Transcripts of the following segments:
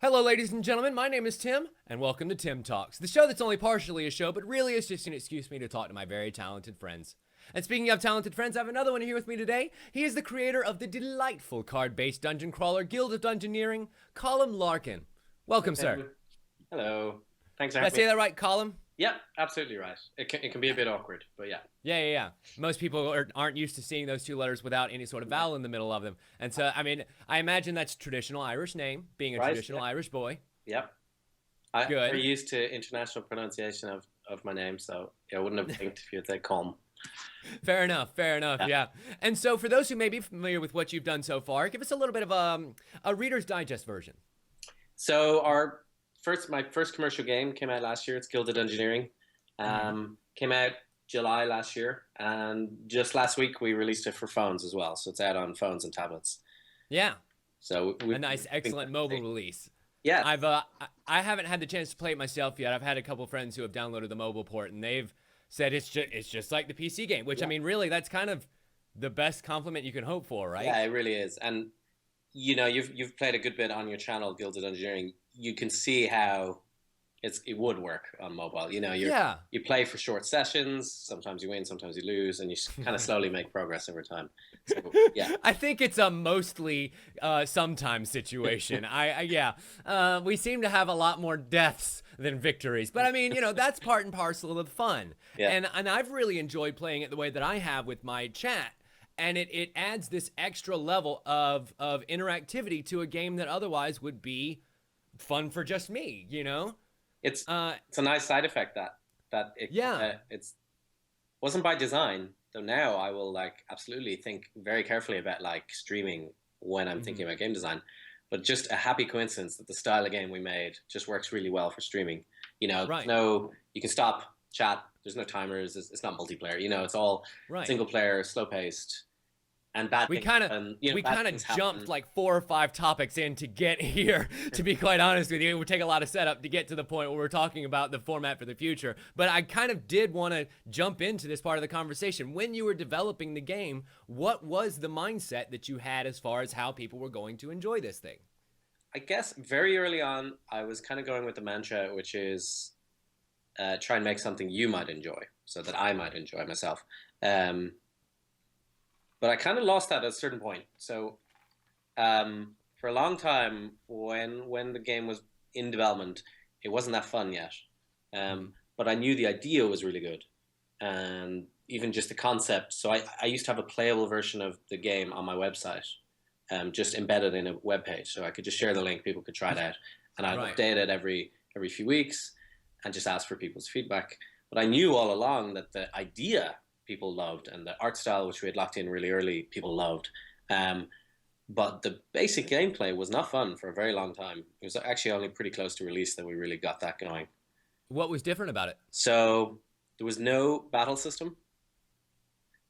Hello, ladies and gentlemen. My name is Tim, and welcome to Tim Talks, the show that's only partially a show, but really is just an excuse for me to talk to my very talented friends. And speaking of talented friends, I have another one here with me today. He is the creator of the delightful card-based dungeon crawler Guild of Dungeoneering, Colm Larkin. Welcome, sir. Hello. Thanks for Did I having say me. that right, Colm? Yeah, absolutely right. It can be a bit awkward, but yeah. Yeah. Most people aren't used to seeing those two letters without any sort of vowel in the middle of them. And so, I mean, I imagine that's a traditional Irish name, being a Right? traditional Irish boy. Yeah. I'm very Good. used to international pronunciation of my name, so yeah, I wouldn't have blinked if you had said Colm. Fair enough, Yeah. yeah. And so for those who may be familiar with what you've done so far, give us a little bit of a Reader's Digest version. So my first commercial game came out last year. It's Guild of Dungeoneering. Came out July last year, and just last week we released it for phones as well. So it's out on phones and tablets. Yeah, So a nice, excellent mobile release. Yeah. I haven't had the chance to play it myself yet. I've had a couple friends who have downloaded the mobile port, and they've said it's just like the PC game, which I mean, really, that's kind of the best compliment you can hope for, right? Yeah, it really is. And you know, you've played a good bit on your channel, Guild of Dungeoneering. You can see how it would work on mobile. You know, you play for short sessions. Sometimes you win, sometimes you lose, and you kind of slowly make progress over time. So yeah, I think it's a mostly sometimes situation. We seem to have a lot more deaths than victories, but I mean, you know, that's part and parcel of the fun. Yeah. And I've really enjoyed playing it the way that I have with my chat. And it adds this extra level of interactivity to a game that otherwise would be fun for just me, you know? it's a nice side effect that it's wasn't by design. So now I will like absolutely think very carefully about like streaming when I'm thinking about game design. But just a happy coincidence that the style of game we made just works really well for streaming. You know, Right. you can stop, chat. There's no timers. It's not multiplayer. You know, it's all Right. single player, slow paced, and bad We things. kind bad of things jumped happen. like 4 or 5 topics in to get here. To be quite honest with you, it would take a lot of setup to get to the point where we're talking about the format for the future. But I kind of did want to jump into this part of the conversation. When you were developing the game, what was the mindset that you had as far as how people were going to enjoy this thing? I guess very early on, I was kind of going with the mantra, which is try and make something you might enjoy, so that I might enjoy myself. But I kind of lost that at a certain point. So for a long time, when the game was in development, it wasn't that fun yet. But I knew the idea was really good, and even just the concept. So I used to have a playable version of the game on my website, just embedded in a web page, so I could just share the link. People could try it out, and I'd Right. update it every few weeks, and just ask for people's feedback. But I knew all along that the idea people loved, and the art style, which we had locked in really early, people loved. But the basic gameplay was not fun for a very long time. It was actually only pretty close to release that we really got that going. What was different about it? So there was no battle system.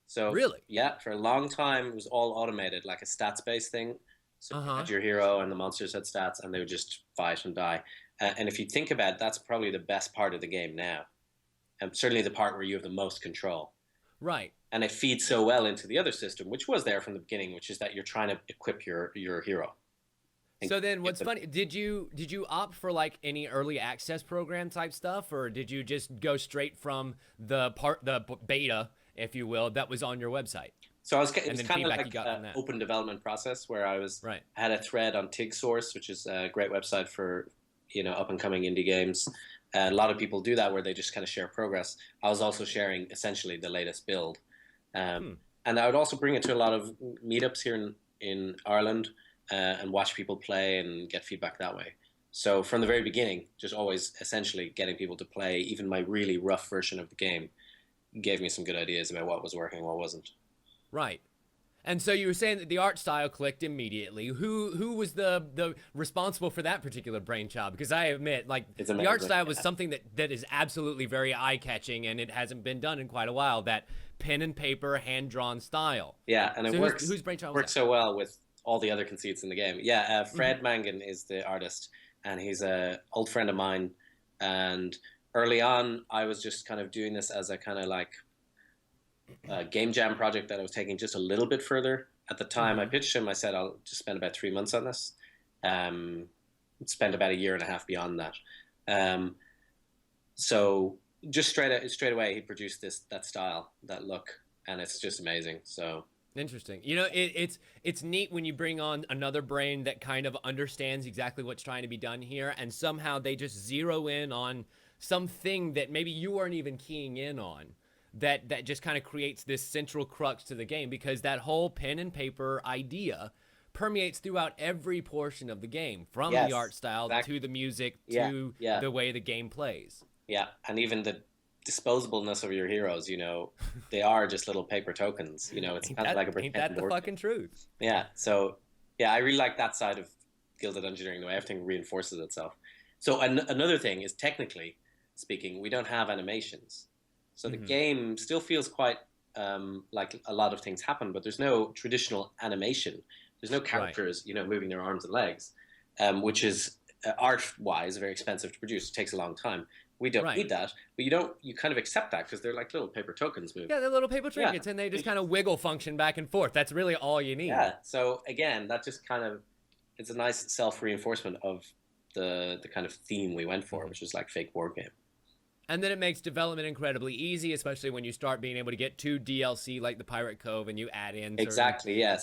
So Really? yeah, for a long time it was all automated, like a stats-based thing. So you had your hero and the monsters had stats, and they would just fight and die. And if you think about it, that's probably the best part of the game now, and certainly the part where you have the most control. Right. And it feeds so well into the other system, which was there from the beginning, which is that you're trying to equip your hero. So then what's funny, did you opt for like any early access program type stuff, or did you just go straight from the beta, if you will, that was on your website? So it was kind of feedback you like got from an that. open development process where I Right. had a thread on TIG Source, which is a great website for up and coming indie games. A lot of people do that where they just kind of share progress. I was also sharing essentially the latest build, and I would also bring it to a lot of meetups here in Ireland, and watch people play and get feedback that way. So from the very beginning, just always essentially getting people to play even my really rough version of the game gave me some good ideas about what was working and what wasn't. Right. And so you were saying that the art style clicked immediately. Who was the responsible for that particular brainchild? Because I admit, like, It's the art amazing. style was something that is absolutely very eye-catching, and it hasn't been done in quite a while. That pen and paper, hand-drawn style. Yeah, and it So works. whose brainchild was Works that? so well with all the other conceits in the game. Yeah, Fred Mangan is the artist, and he's a old friend of mine. And early on, I was just kind of doing this as a kind of like game jam project that I was taking just a little bit further. At the time I pitched him, I said I'll just spend about 3 months on this. spent about a year and a half beyond that. So just straight away, he produced that style, that look, and it's just amazing. So interesting. You know, it's neat when you bring on another brain that kind of understands exactly what's trying to be done here, and somehow they just zero in on something that maybe you weren't even keying in on. That just kind of creates this central crux to the game, because that whole pen and paper idea permeates throughout every portion of the game, from the art style to the music to the way the game plays. Yeah, and even the disposableness of your heroes, they are just little paper tokens. It's kind of like a ain't that the fucking truth? Yeah, so I really like that side of Guild of Dungeoneering, the way everything reinforces itself. So another thing is, technically speaking, we don't have animations. So the game still feels quite like a lot of things happen, but there's no traditional animation. There's no characters, moving their arms and legs, which is art-wise very expensive to produce. It takes a long time. We don't need that, but you kind of accept that because they're like little paper tokens moving. Yeah, they're little paper trinkets, and they just kind of wiggle function back and forth. That's really all you need. Yeah. So again, that just kind of, it's a nice self-reinforcement of the kind of theme we went for, which is like fake board game. And then it makes development incredibly easy, especially when you start being able to get to DLC like the Pirate Cove, and you add in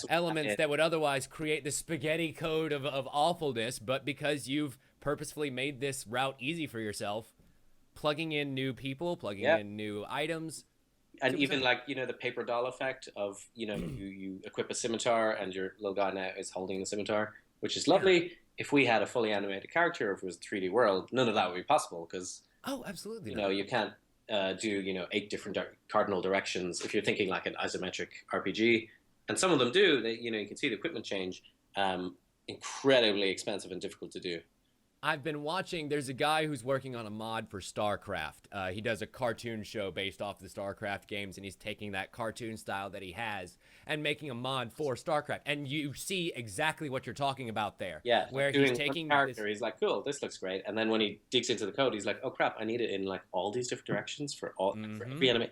elements that would otherwise create the spaghetti code of awfulness. But because you've purposefully made this route easy for yourself, plugging in new people, plugging in new items. And even like, the paper doll effect of, you equip a scimitar and your little guy now is holding the scimitar, which is lovely. Yeah. If we had a fully animated character, if it was a 3D world, none of that would be possible because... Oh, absolutely. You can't do, 8 different cardinal directions if you're thinking like an isometric RPG. And some of them do. You can see the equipment change. Incredibly expensive and difficult to do. I've been watching, there's a guy who's working on a mod for Starcraft. He does a cartoon show based off the Starcraft games, and he's taking that cartoon style that he has and making a mod for Starcraft. And you see exactly what you're talking about there. Yeah, where he's taking character, he's like, cool, this looks great. And then when he digs into the code, he's like, oh crap, I need it in like all these different directions for for every anime,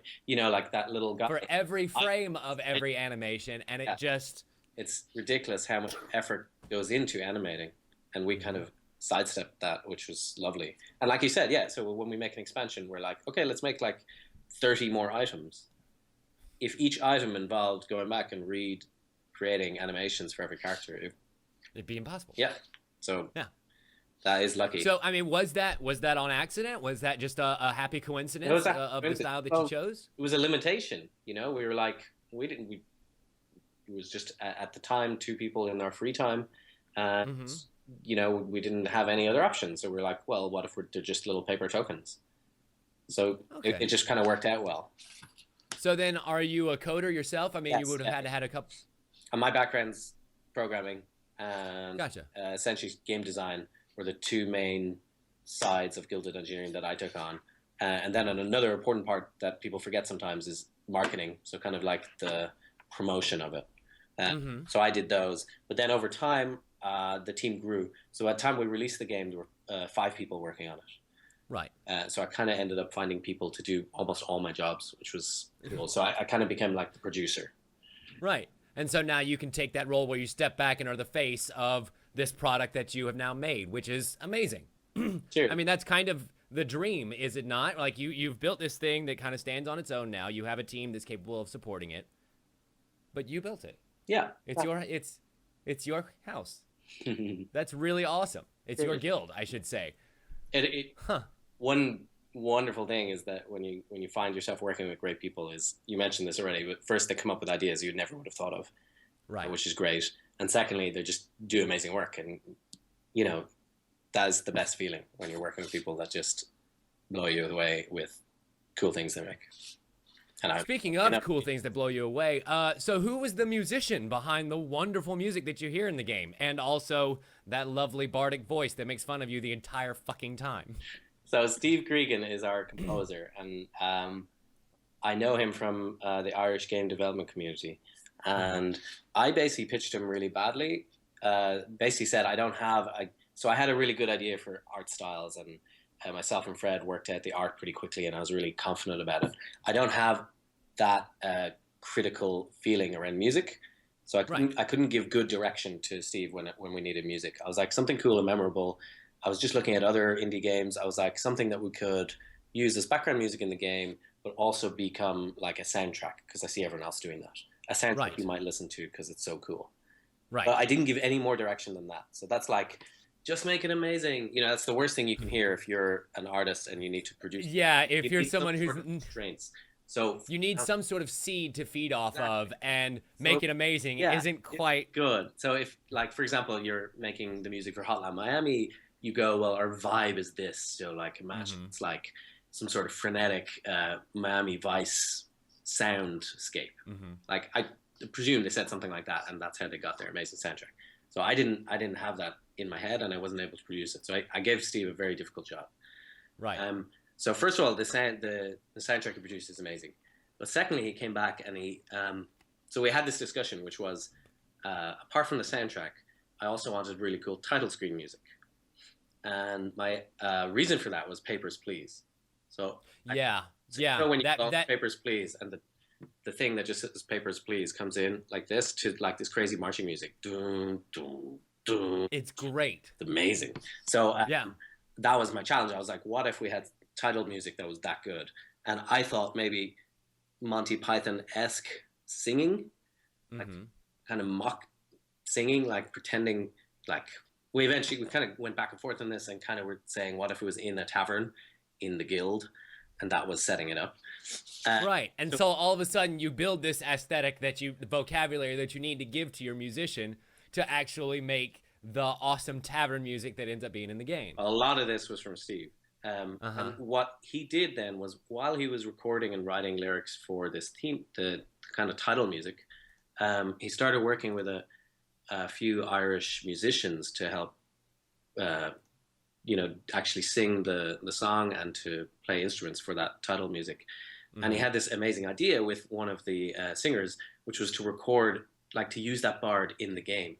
like that little guy. For every frame of every animation, and it just... It's ridiculous how much effort goes into animating, and we kind of sidestepped that, which was lovely. And like you said, so when we make an expansion, we're like, okay, let's make like 30 more items. If each item involved going back and creating animations for every character, it'd be impossible. Yeah. So that is lucky. So I mean, was that on accident? Was that just a happy coincidence of the style that you chose? It was a limitation. We were like, it was just at the time 2 people in our free time, and we didn't have any other options. So we're like, well, what if they're just little paper tokens? So it just kind of worked out well. So then, are you a coder yourself? I mean, yes, you would have had a couple. And my background's programming and gotcha. Essentially game design were the 2 main sides of Guild of Dungeoneering that I took on. And then another important part that people forget sometimes is marketing. So kind of like the promotion of it. So I did those. But then over time, the team grew. So at the time we released the game, there were 5 people working on it. Right. So I kind of ended up finding people to do almost all my jobs, which was cool. So I kind of became like the producer. Right. And so now you can take that role where you step back and are the face of this product that you have now made, which is amazing. Cheers. I mean, that's kind of the dream, is it not? Like you've built this thing that kind of stands on its own now. You have a team that's capable of supporting it, but you built it. Yeah. It's your house. That's really awesome. It's your guild, I should say. One wonderful thing is that when you find yourself working with great people, is, you mentioned this already, but first they come up with ideas you never would have thought of, right? Which is great. And secondly, they just do amazing work, and that's the best feeling when you're working with people that just blow you away with cool things they make. And speaking of cool things that blow you away, so who was the musician behind the wonderful music that you hear in the game, and also that lovely bardic voice that makes fun of you the entire fucking time? So Steve Cregan is our composer, and I know him from the Irish game development community. And I basically pitched him really badly. Basically said, so I had a really good idea for art styles, and myself and Fred worked out the art pretty quickly, and I was really confident about it. I don't have that critical feeling around music. So I couldn't give good direction to Steve when we needed music. I was like, something cool and memorable. I was just looking at other indie games. I was like, something that we could use as background music in the game, but also become like a soundtrack, because I see everyone else doing that. A soundtrack you might listen to because it's so cool. Right. But I didn't give any more direction than that. So that's like, just make it amazing. You know, that's the worst thing you can hear if you're an artist and you need to produce. Yeah, if you're someone who's constraints. So you need some sort of seed to feed off of, and make it amazing isn't quite good. So if, like, for example, you're making the music for Hotline Miami, you go, well, our vibe is this. So like, imagine it's like some sort of frenetic Miami Vice soundscape. Like, I presume they said something like that, and that's how they got their amazing soundtrack. So I didn't have that in my head, and I wasn't able to produce it. So I gave Steve a very difficult job. Right. So first of all, the soundtrack he produced is amazing. But secondly, he came back and he so we had this discussion, which was apart from the soundtrack, I also wanted really cool title screen music. And my reason for that was Papers, Please. So when you that Papers, Please, and the thing that just says Papers, Please comes in like this to like this crazy marching music. Dun, dun, dun. It's great. It's amazing. So that was my challenge. I was like, what if we had title music that was that good? And I thought maybe Monty Python-esque singing, like kind of mock singing, like pretending, like we kind of went back and forth on this and kind of were saying, what if it was in a tavern in the guild, and that was setting it up. Right. And so all of a sudden you build this aesthetic the vocabulary that you need to give to your musician to actually make the awesome tavern music that ends up being in the game. A lot of this was from Steve. And what he did then was, while he was recording and writing lyrics for this theme, the kind of title music, he started working with a few Irish musicians to help, actually sing the song and to play instruments for that title music. And he had this amazing idea with one of the singers, which was to record, like to use that bard in the game.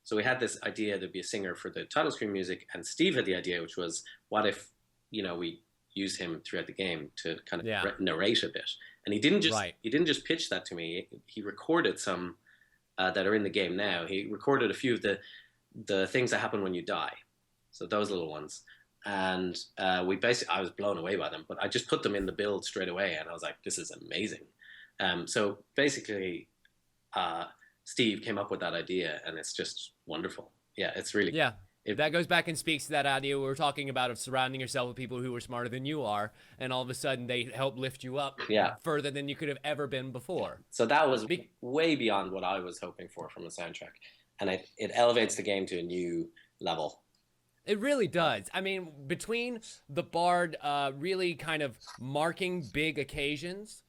So we had this idea there'd be a singer for the title screen music, and Steve had the idea, which was, what if, we use him throughout the game to kind of narrate a bit. And he didn't just pitch that to me. He recorded some that are in the game now. He recorded a few of the things that happen when you die. So those little ones. And I was blown away by them, but I just put them in the build straight away, and I was like, this is amazing. So basically, Steve came up with that idea, and it's just wonderful. Yeah, it's really cool. If that goes back and speaks to that idea we were talking about of surrounding yourself with people who are smarter than you are, and all of a sudden they help lift you up further than you could have ever been before. So that was way beyond what I was hoping for from a soundtrack, and it elevates the game to a new level. It really does. I mean, between the bard really kind of marking big occasions,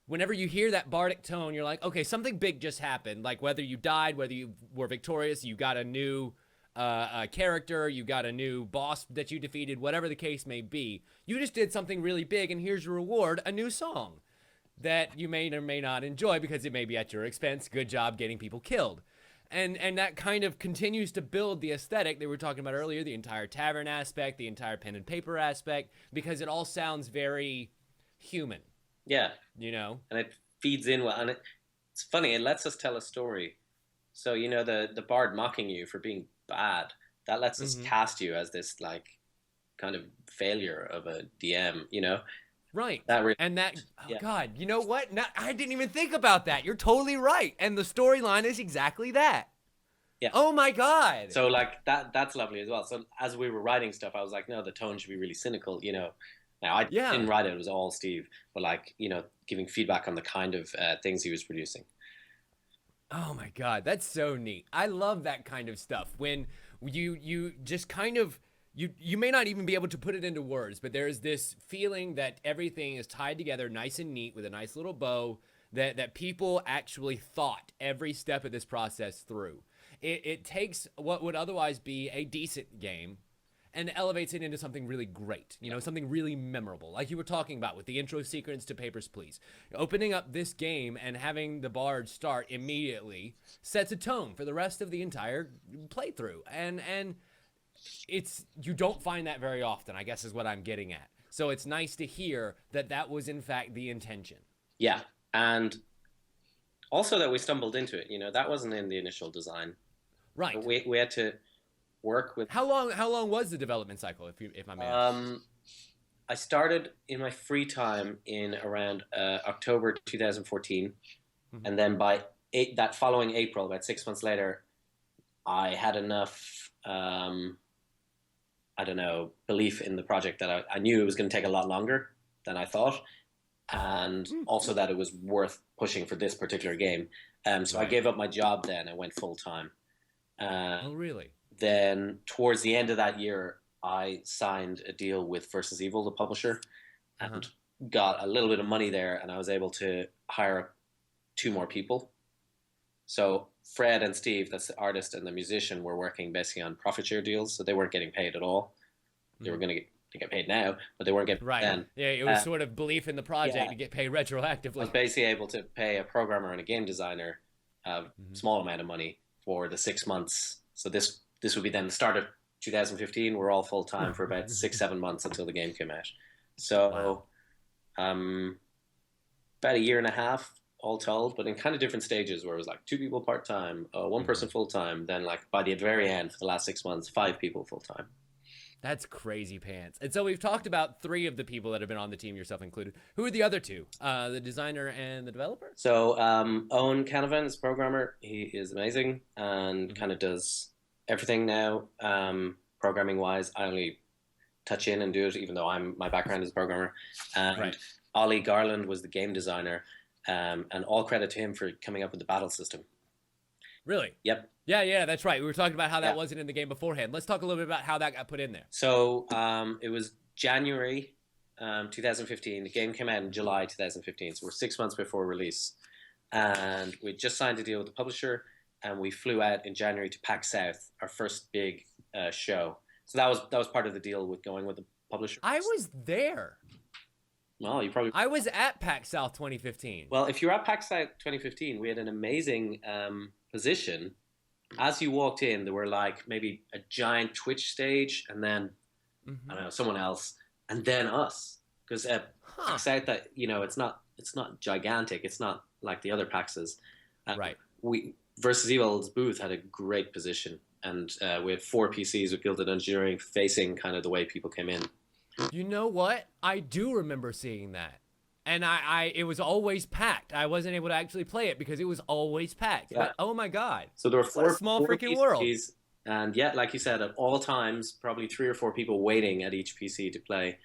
whenever you hear that bardic tone, you're like, okay, something big just happened. Like whether you died, whether you were victorious, you got a new character, you got a new boss that you defeated, whatever the case may be. You just did something really big, and here's your reward, a new song that you may or may not enjoy because it may be at your expense. Good job getting people killed. And that kind of continues to build the aesthetic that we were talking about earlier, the entire tavern aspect, the entire pen and paper aspect, because it all sounds very human. Yeah. And it feeds in well. And it's funny, it lets us tell a story. So, the bard mocking you for being bad, that lets us cast you as this, like, kind of failure of a DM, Right. God, you know what? I didn't even think about that. You're totally right. And the storyline is exactly that. Yeah. Oh my God. So like that's lovely as well. So as we were writing stuff, I was like, no, the tone should be really cynical, Now I didn't write it was all Steve, but like, giving feedback on the kind of things he was producing. Oh my God, that's so neat. I love that kind of stuff. When you just kind of You may not even be able to put it into words, but there's this feeling that everything is tied together nice and neat with a nice little bow, that people actually thought every step of this process through. It takes what would otherwise be a decent game and elevates it into something really great, something really memorable, like you were talking about with the intro sequence to Papers, Please. Opening up this game and having the bard start immediately sets a tone for the rest of the entire playthrough. And you don't find that very often, I guess is what I'm getting at. So it's nice to hear that was in fact the intention. Yeah, and also that we stumbled into it. That wasn't in the initial design. Right. We had to work with. How long was the development cycle, if I may ask? I started in my free time in around October 2014, and then by that following April, about 6 months later, I had enough, I don't know, belief in the project that I knew it was going to take a lot longer than I thought, and also that it was worth pushing for this particular game. So I gave up my job then and went full time. Oh, really? Then towards the end of that year, I signed a deal with Versus Evil, the publisher, and got a little bit of money there, and I was able to hire 2 more people. So Fred and Steve, that's the artist and the musician, were working basically on profit share deals, so they weren't getting paid at all. They were going to get paid now, but they weren't getting paid then. Yeah, it was sort of belief in the project to get paid retroactively. I was basically able to pay a programmer and a game designer a small amount of money for the 6 months. So this would be then the start of 2015. We're all full time for about 6-7 months until the game came out. So about a year and a half all told, but in kind of different stages where it was like 2 people part time, 1 person full time, then like by the very end for the last 6 months, 5 people full time. That's crazy pants. And so we've talked about 3 of the people that have been on the team, yourself included. Who are the other 2? The designer and the developer? So Owen Canavan is a programmer. He is amazing and kind of does everything now, programming wise. I only touch in and do it, even though my background is a programmer. And Ollie Garland was the game designer, and all credit to him for coming up with the battle system. Really? Yep. Yeah, that's right. We were talking about how that wasn't in the game beforehand. Let's talk a little bit about how that got put in there. So it was January 2015. The game came out in July 2015, so we're 6 months before release. And we just signed a deal with the publisher, and we flew out in January to PAX South, our first big show. So that was part of the deal with going with the publisher. I was there. Well, you probably... I was at PAX South 2015. Well, if you're at PAX South 2015, we had an amazing position. As you walked in, there were like maybe a giant Twitch stage, and then I don't know, someone else, and then us. Because PAX South, that it's not gigantic. It's not like the other PAXs. Right. Versus Evil's booth had a great position, and we had 4 PCs with Guild of Dungeoneering facing kind of the way people came in. You know what? I do remember seeing that. And it was always packed. I wasn't able to actually play it because it was always packed. Yeah. But, oh my God. So there were 4 small freaking PCs, world. And yet, like you said, at all times, probably 3 or 4 people waiting at each PC to play,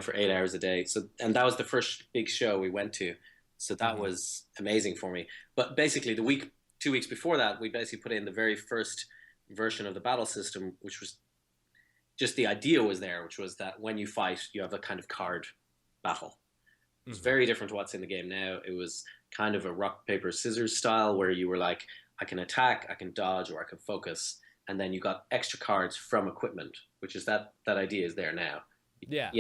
for 8 hours a day. So, and that was the first big show we went to. So that was amazing for me. But basically, 2 weeks before that, we basically put in the very first version of the battle system, which was just the idea was there, which was that when you fight, you have a kind of card battle. It's very different to what's in the game now. It was kind of a rock, paper, scissors style where you were like, I can attack, I can dodge, or I can focus. And then you got extra cards from equipment, which is that idea is there now. Yeah.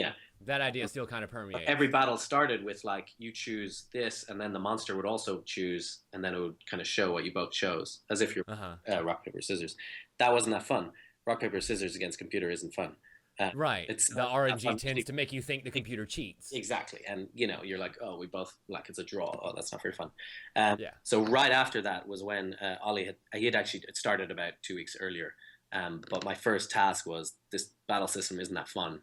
That idea still kind of permeates. Every battle started with like, you choose this, and then the monster would also choose, and then it would kind of show what you both chose, as if you're rock, paper, scissors. That wasn't that fun. Rock, paper, scissors against computer isn't fun. Right. It's the RNG tends to make you think the computer cheats. Exactly. And, you're like, oh, we both, like, it's a draw. Oh, that's not very fun. So right after that was when Ollie had actually started about 2 weeks earlier. But my first task was, this battle system isn't that fun.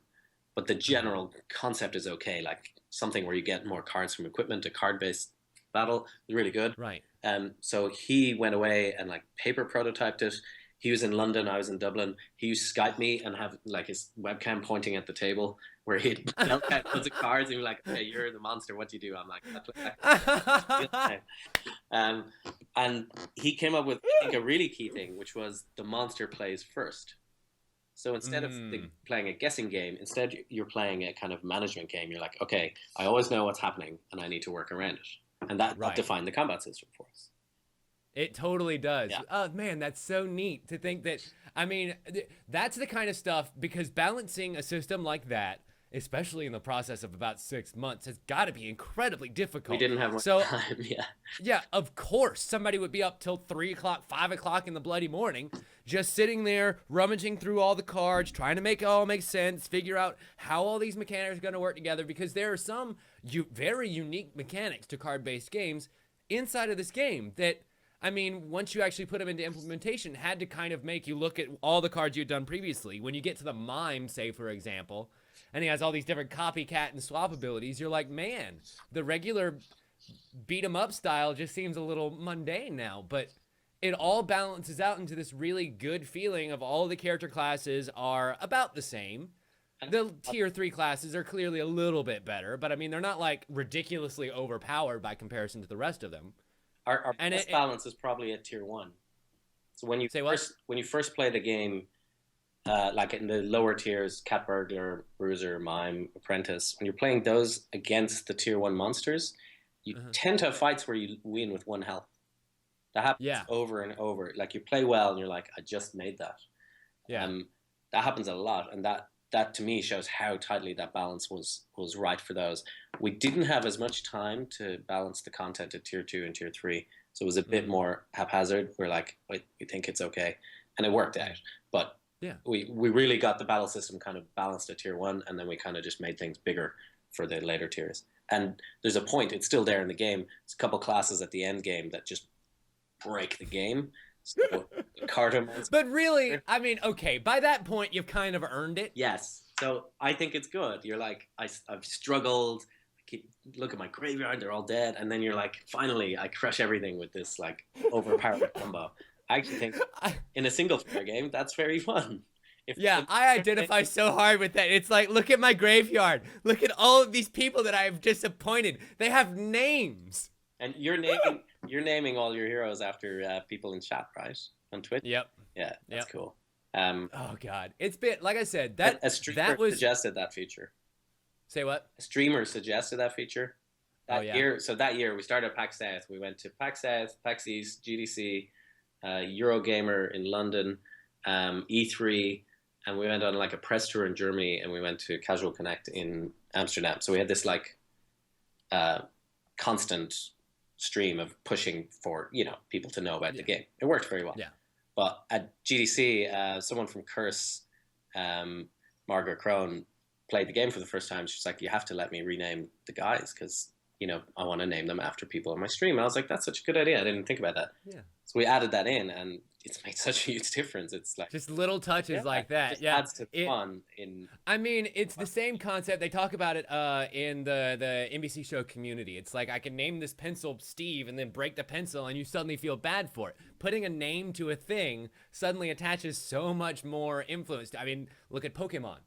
But the general concept is okay. Like, something where you get more cards from equipment, a card-based battle is really good. Right. So he went away and, like, paper prototyped it. He was in London, I was in Dublin. He used to Skype me and have like his webcam pointing at the table where he'd dealt out loads of cards and be like, "Hey, you're the monster. What do you do?" I'm like, and he came up with, I think, a really key thing, which was the monster plays first. So instead of playing a guessing game, instead you're playing a kind of management game. You're like, okay, I always know what's happening and I need to work around it. And that defined the combat system for us. It totally does. Yeah. Oh, man, that's so neat to think that. I mean, that's the kind of stuff, because balancing a system like that, especially in the process of about 6 months, has got to be incredibly difficult. We didn't have much time, Yeah, of course. Somebody would be up till 3 o'clock, 5 o'clock in the bloody morning, just sitting there, rummaging through all the cards, trying to make it all make sense, figure out how all these mechanics are going to work together, because there are some very unique mechanics to card-based games inside of this game that... I mean, once you actually put them into implementation, had to kind of make you look at all the cards you'd done previously. When you get to the Mime, say, for example, and he has all these different copycat and swap abilities, you're like, man, the regular beat 'em up style just seems a little mundane now. But it all balances out into this really good feeling of all the character classes are about the same. The tier 3 classes are clearly a little bit better, but I mean, they're not like ridiculously overpowered by comparison to the rest of them. Our best balance is probably at tier 1. So when you first play the game, like in the lower tiers, Cat Burglar, Bruiser, Mime, Apprentice, when you're playing those against the tier 1 monsters, you tend to have fights where you win with 1 health. That happens over and over. Like you play well and you're like, I just made that. Yeah. That happens a lot, and that to me shows how tightly that balance was right for those. We didn't have as much time to balance the content at tier 2 and tier 3, so it was a bit more haphazard. We're like, we think it's okay, and it worked out. But we really got the battle system kind of balanced at tier 1, and then we kind of just made things bigger for the later tiers. And there's a point, it's still there in the game. There's a couple classes at the end game that just break the game. So, but really, I mean, okay, by that point, you've kind of earned it. Yes. So I think it's good. You're like, I've struggled. Look at my graveyard, they're all dead. And then you're like, finally, I crush everything with this like overpowered combo. I actually think in a single player game, that's very fun. I identify so hard with that. It's like, look at my graveyard. Look at all of these people that I've disappointed. They have names. And you're naming all your heroes after people in chat, right? On Twitch? Yep. Yeah, that's cool. Oh God, it's been, like I said, a streamer suggested that feature. Say what? A streamer suggested that feature. Year, so that year we started at PAX South. We went to PAX South, PAX East, GDC, Eurogamer in London, E3, and we went on like a press tour in Germany, and we went to Casual Connect in Amsterdam. So we had this like constant stream of pushing for people to know about the game. It worked very well. Yeah. But at GDC, someone from Curse, Margaret Crone, played the game for the first time. She's like, you have to let me rename the guys because I want to name them after people on my stream. And I was like, that's such a good idea. I didn't think about that. Yeah. So we added that in, and it's made such a huge difference. It's like just little touches like that. It adds to fun. I mean, it's the same concept. They talk about it in the NBC show Community. It's like, I can name this pencil Steve and then break the pencil, and you suddenly feel bad for it. Putting a name to a thing suddenly attaches so much more influence. I mean, look at Pokemon.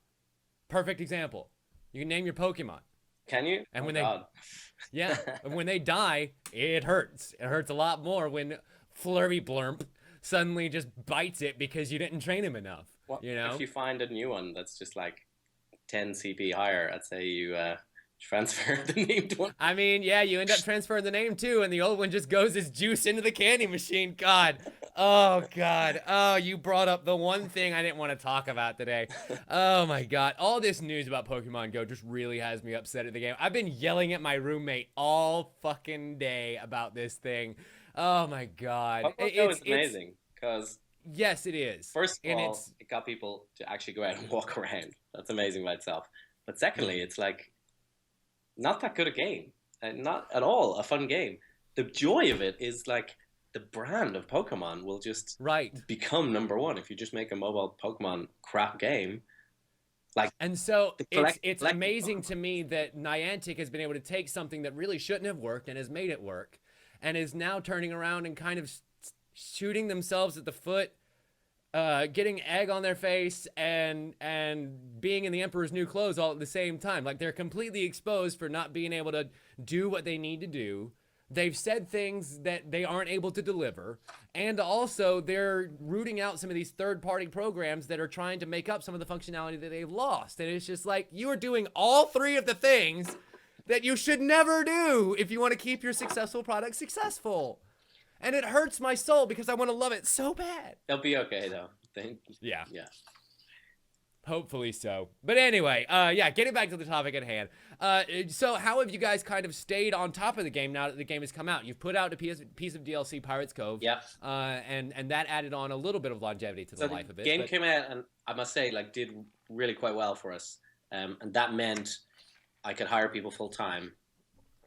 Perfect example. You can name your Pokemon. Can you? And when and when they die, it hurts. It hurts a lot more when Flurry Blurmp suddenly just bites it because you didn't train him enough. Well, if you find a new one that's just like 10 CP higher, I'd say you transfer the named one. I mean, yeah, you end up transferring the name too, and the old one just goes as juice into the candy machine. God. Oh, God. Oh, you brought up the one thing I didn't want to talk about today. Oh, my God. All this news about Pokemon Go just really has me upset at the game. I've been yelling at my roommate all fucking day about this thing. Oh, my God. Pokemon Go is amazing because... Yes, it is. First of all, it got people to actually go out and walk around. That's amazing by itself. But secondly, it's like not that good a game. Not at all a fun game. The joy of it is like the brand of Pokemon will just become number one if you just make a mobile Pokemon crap game. And so it's amazing to me that Niantic has been able to take something that really shouldn't have worked and has made it work, and is now turning around and kind of shooting themselves at the foot, getting egg on their face, and being in the Emperor's New Clothes all at the same time. Like, they're completely exposed for not being able to do what they need to do. They've said things that they aren't able to deliver. And also, they're rooting out some of these third-party programs that are trying to make up some of the functionality that they've lost. And it's just like, you are doing all three of the things that you should never do if you want to keep your successful product successful. And it hurts my soul because I want to love it so bad. They'll be okay, though. Yeah. Hopefully so. But anyway, getting back to the topic at hand. So how have you guys kind of stayed on top of the game now that the game has come out? You've put out a piece of DLC, Pirates Cove. Yeah. And that added on a little bit of longevity to the life of it. The game came out, and I must say, did really quite well for us. And that meant I could hire people full time,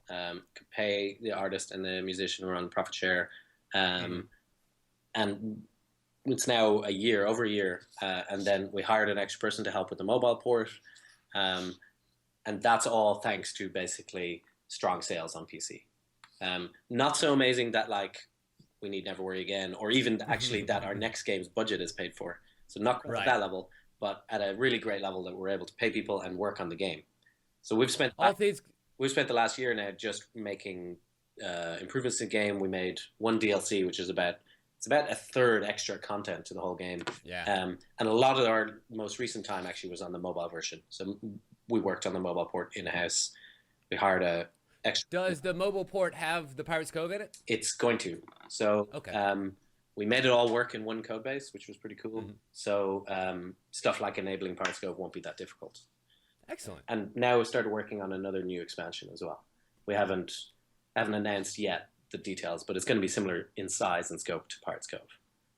could pay the artist and the musician, who were on profit share, And it's now over a year, and then we hired an extra person to help with the mobile port, and that's all thanks to basically strong sales on PC. Not so amazing that like we need Never Worry Again, or even actually that our next game's budget is paid for. So not quite at that level, but at a really great level that we're able to pay people and work on the game. So we've spent the last year now just making improvements to the game. We made one DLC, which is about a third extra content to the whole game. Yeah. And a lot of our most recent time actually was on the mobile version. So we worked on the mobile port in-house. We hired a extra. Does the mobile port have the Pirates Cove in it? It's going to. So we made it all work in one code base, which was pretty cool. So stuff like enabling Pirates Cove won't be that difficult. Excellent. And now we started working on another new expansion as well. We haven't announced yet the details, but it's going to be similar in size and scope to Pirates Cove.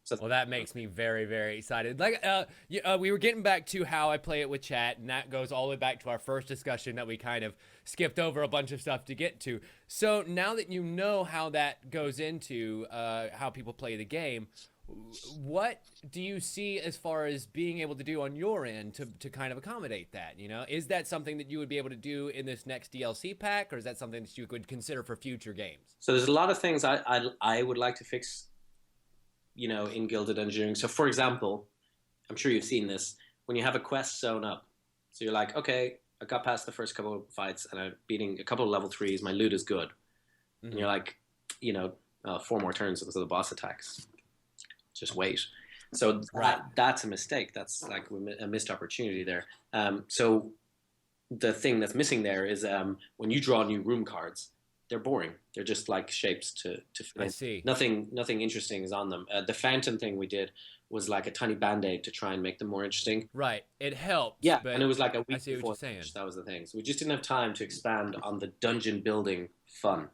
So well, that makes me very, very excited. Like, we were getting back to how I play it with chat, and that goes all the way back to our first discussion that we kind of skipped over a bunch of stuff to get to. So now that you know how that goes into how people play the game, what do you see as far as being able to do on your end to kind of accommodate that? You know, is that something that you would be able to do in this next DLC pack, or is that something that you could consider for future games? So there's a lot of things I would like to fix, you know, in Guild of Dungeoneering. So for example, I'm sure you've seen this, when you have a quest zone up. So you're like, okay, I got past the first couple of fights and I'm beating a couple of level 3s, my loot is good. And you're like, you know, 4 more turns until the boss attacks. Just wait. So that's a mistake. That's like a missed opportunity there. So the thing that's missing there is when you draw new room cards, they're boring. They're just like shapes to fit in. I see. Nothing interesting is on them. The fountain thing we did was like a tiny band-aid to try and make them more interesting. Right. It helped. Yeah, but and it was like a week I see before what you're saying. That was the thing. So we just didn't have time to expand on the dungeon building fun.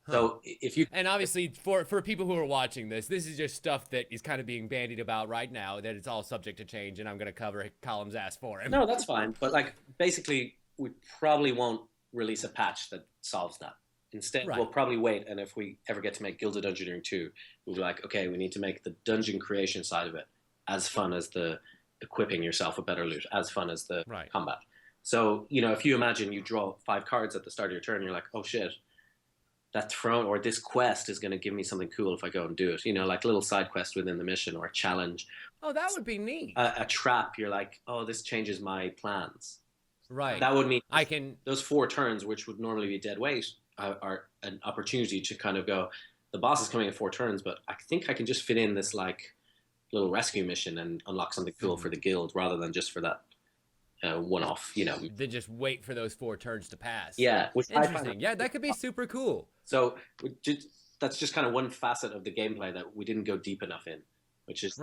So if you and obviously for people who are watching this is just stuff that is kind of being bandied about right now, that it's all subject to change, and I'm going to cover Colm's ass for him. No, that's fine. But like basically, we probably won't release a patch that solves that. Instead, we'll probably wait, and if we ever get to make Guild of Dungeoneering 2, we'll be like, okay, we need to make the dungeon creation side of it as fun as the equipping yourself with better loot, as fun as the combat. So, you know, if you imagine you draw 5 cards at the start of your turn, you're like, oh shit, that throne or this quest is going to give me something cool if I go and do it. You know, like a little side quest within the mission or a challenge. Oh, that would be neat. A trap, you're like, oh, this changes my plans. Right. That would mean I can. Those 4 turns, which would normally be dead weight, are an opportunity to kind of go, the boss is coming in 4 turns, but I think I can just fit in this like little rescue mission and unlock something cool for the guild rather than just for that one-off, you know. Then just wait for those 4 turns to pass. Yeah. Interesting. Yeah, that could be super cool. So that's just kind of one facet of the gameplay that we didn't go deep enough in, which is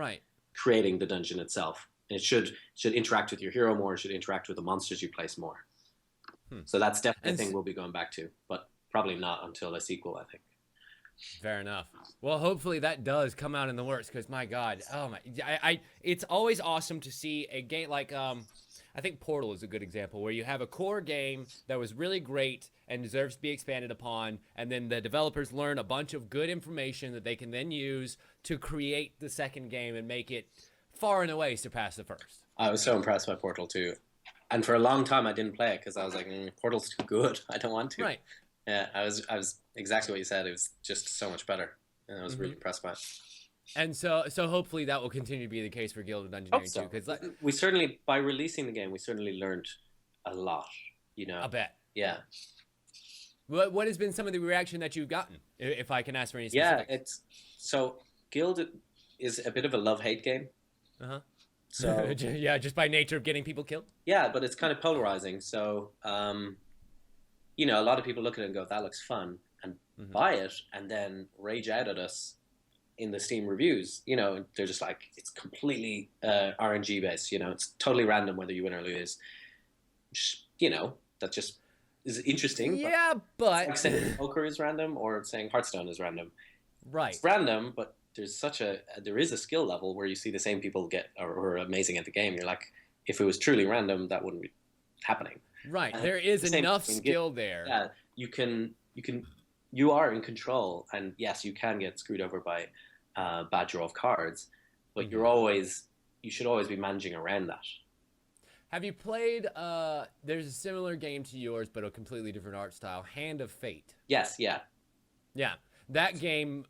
creating the dungeon itself. And it should interact with your hero more. It should interact with the monsters you place more. So that's definitely a thing we'll be going back to, but probably not until a sequel, I think. Fair enough. Well, hopefully that does come out in the works, because my God, oh my, it's always awesome to see a game like I think Portal is a good example, where you have a core game that was really great and deserves to be expanded upon, and then the developers learn a bunch of good information that they can then use to create the second game and make it far and away surpass the first. I was so impressed by Portal 2. And for a long time, I didn't play it because I was like, Portal's too good. I don't want to. Right. Yeah, I was exactly what you said. It was just so much better. And I was really impressed by it. And so hopefully that will continue to be the case for Guild of Dungeoneering too. Because we certainly, by releasing the game, we certainly learned a lot, you know. I bet. Yeah. What has been some of the reaction that you've gotten, if I can ask for any specifics? Yeah, Guild is a bit of a love-hate game. Uh-huh. So yeah, just by nature of getting people killed? Yeah, but it's kind of polarizing. So, you know, a lot of people look at it and go, that looks fun, and buy it, and then rage out at us in the Steam reviews. You know, they're just like, it's completely RNG based. You know, it's totally random whether you win or lose. You know, that just is interesting. Yeah, but it's like saying poker is random or saying Hearthstone is random. Right. It's random, but there is a skill level where you see the same people get are amazing at the game. You're like, if it was truly random, that wouldn't be happening. Right. There is enough skill there. Yeah, you can you are in control, and yes, you can get screwed over by bad draw of cards, but you should always be managing around that. Have you played, there's a similar game to yours, but a completely different art style, Hand of Fate? Yes, yeah. Yeah. That game,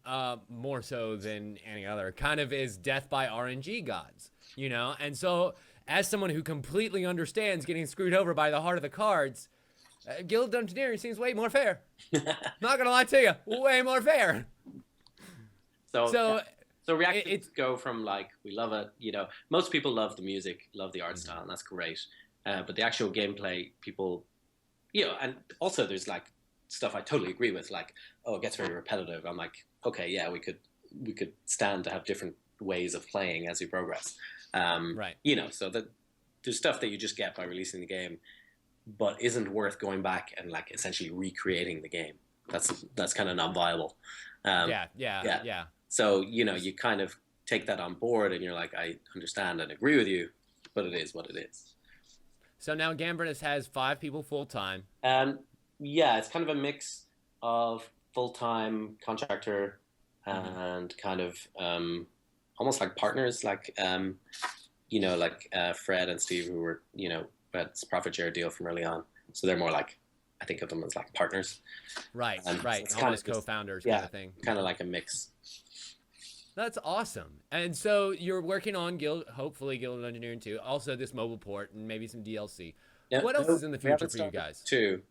more so than any other, kind of is death by RNG gods, you know? And so, as someone who completely understands getting screwed over by the heart of the cards, Guild of Dungeoneering seems way more fair. Not gonna lie to you, way more fair. So reactions go from like, we love it, you know, most people love the music, love the art style, and that's great. But the actual gameplay, people, you know, and also there's like stuff I totally agree with, like, oh, it gets very repetitive. I'm like, okay, yeah, we could stand to have different ways of playing as you progress. Right. You know, so that there's stuff that you just get by releasing the game, but isn't worth going back and like essentially recreating the game. That's kind of non-viable. Yeah. So, you know, you kind of take that on board and you're like, I understand and agree with you, but it is what it is. So now Gambrinus has 5 people full-time. Yeah, it's kind of a mix of full-time contractor and kind of almost like partners, like, you know, like Fred and Steve, who were, you know, had this profit share deal from early on. So they're more like, I think of them as like partners. Right. So it's Almost kind of co-founders kind of thing. Kind of like a mix. That's awesome. And so you're working on hopefully Guild of Dungeoneering 2, also this mobile port and maybe some DLC. Yeah, what else is in the future for you guys? Too.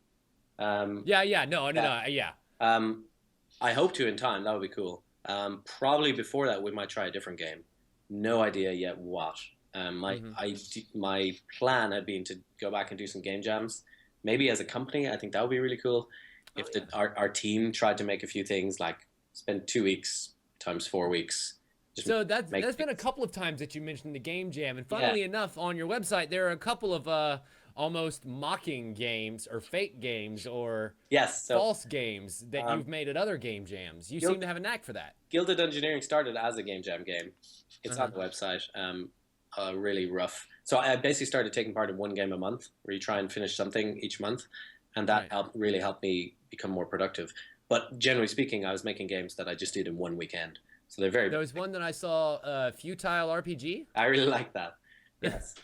Yeah. I hope to in time. That would be cool. Probably before that, we might try a different game. No idea yet what. My plan had been to go back and do some game jams, maybe as a company. I think that would be really cool. If our team tried to make a few things, like spend 2 weeks times 4 weeks. So that's been a couple of times that you mentioned the game jam, and funnily enough, on your website there are a couple of almost mocking games or fake games or false games that you've made at other game jams. You seem to have a knack for that. Guild of Dungeoneering started as a game jam game. It's on the website. Really rough. So I basically started taking part in one game a month, where you try and finish something each month, and that really helped me become more productive. But generally speaking, I was making games that I just did in one weekend. So they're very. There was one that I saw, Futile RPG. I really like that. Yes.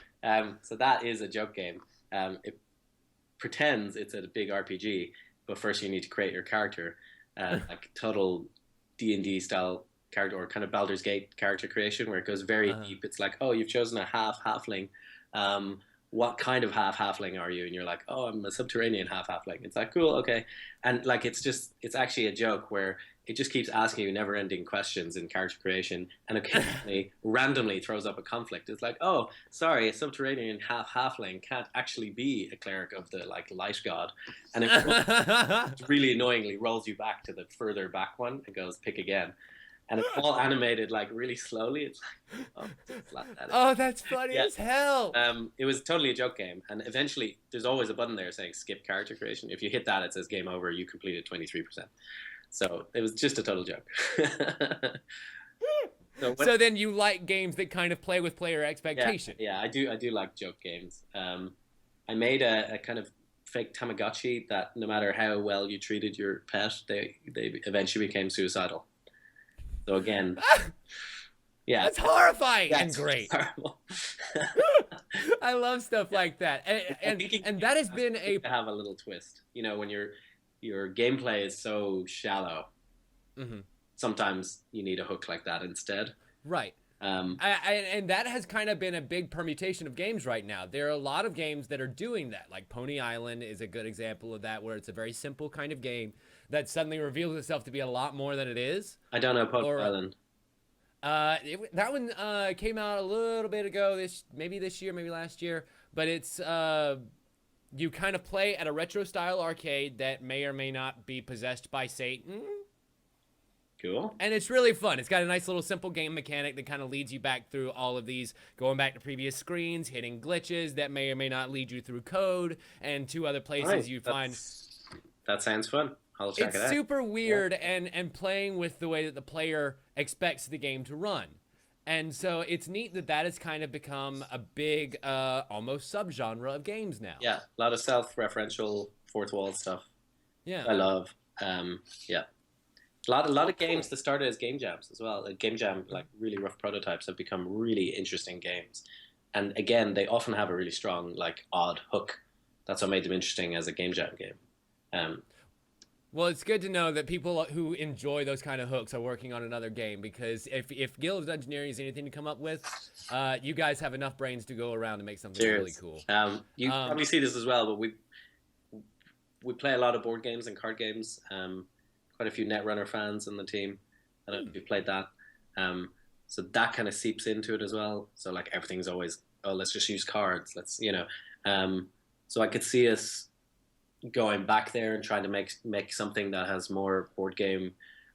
So that is a joke game. It pretends it's a big RPG, but first you need to create your character, like total D&D style character, or kind of Baldur's Gate character creation, where it goes very deep. It's like, oh, you've chosen a half-halfling. What kind of half-halfling are you? And you're like, oh, I'm a subterranean half-halfling. It's like, cool, okay. And like, it's actually a joke where it just keeps asking you never-ending questions in character creation, and occasionally randomly throws up a conflict. It's like, oh, sorry, a subterranean half-halfling can't actually be a cleric of the like light god. And it really annoyingly rolls you back to the further back one and goes, pick again. And it's all animated like really slowly. It's like, oh, that's funny as hell. It was totally a joke game, and eventually there's always a button there saying skip character creation. If you hit that, it says game over. You completed 23%. So it was just a total joke. So then you like games that kind of play with player expectation. Yeah, I do like joke games. I made a kind of fake Tamagotchi that no matter how well you treated your pet, they eventually became suicidal. So again, yeah, that's horrifying and it's great. Horrible. I love stuff like that, and that has been to have a little twist. You know, when your gameplay is so shallow, sometimes you need a hook like that instead. Right. And that has kind of been a big permutation of games right now. There are a lot of games that are doing that. Like Pony Island is a good example of that, where it's a very simple kind of game that suddenly reveals itself to be a lot more than it is. I don't know Pony Island. That one came out a little bit ago, maybe this year, maybe last year. But it's you kind of play at a retro style arcade that may or may not be possessed by Satan. Cool. And it's really fun. It's got a nice little simple game mechanic that kind of leads you back through all of these, going back to previous screens, hitting glitches that may or may not lead you through code, and 2 other places you find. That sounds fun. I'll check it out. It's super weird and playing with the way that the player expects the game to run. And so it's neat that has kind of become a big, almost subgenre of games now. Yeah, a lot of self-referential fourth wall stuff. Yeah. I love. Yeah. A lot of games that started as game jams as well. Game jam, like really rough prototypes, have become really interesting games. And again, they often have a really strong, like odd hook. That's what made them interesting as a game jam game. Um, Well, it's good to know that people who enjoy those kind of hooks are working on another game, because if Guild of Dungeoneering is anything to come up with, you guys have enough brains to go around and make something really cool. You probably see this as well, but we play a lot of board games and card games. Quite a few Netrunner fans in the team. I don't know if you've played that. So that kind of seeps into it as well. So like everything's always, oh, let's just use cards. So I could see us going back there and trying to make something that has more board game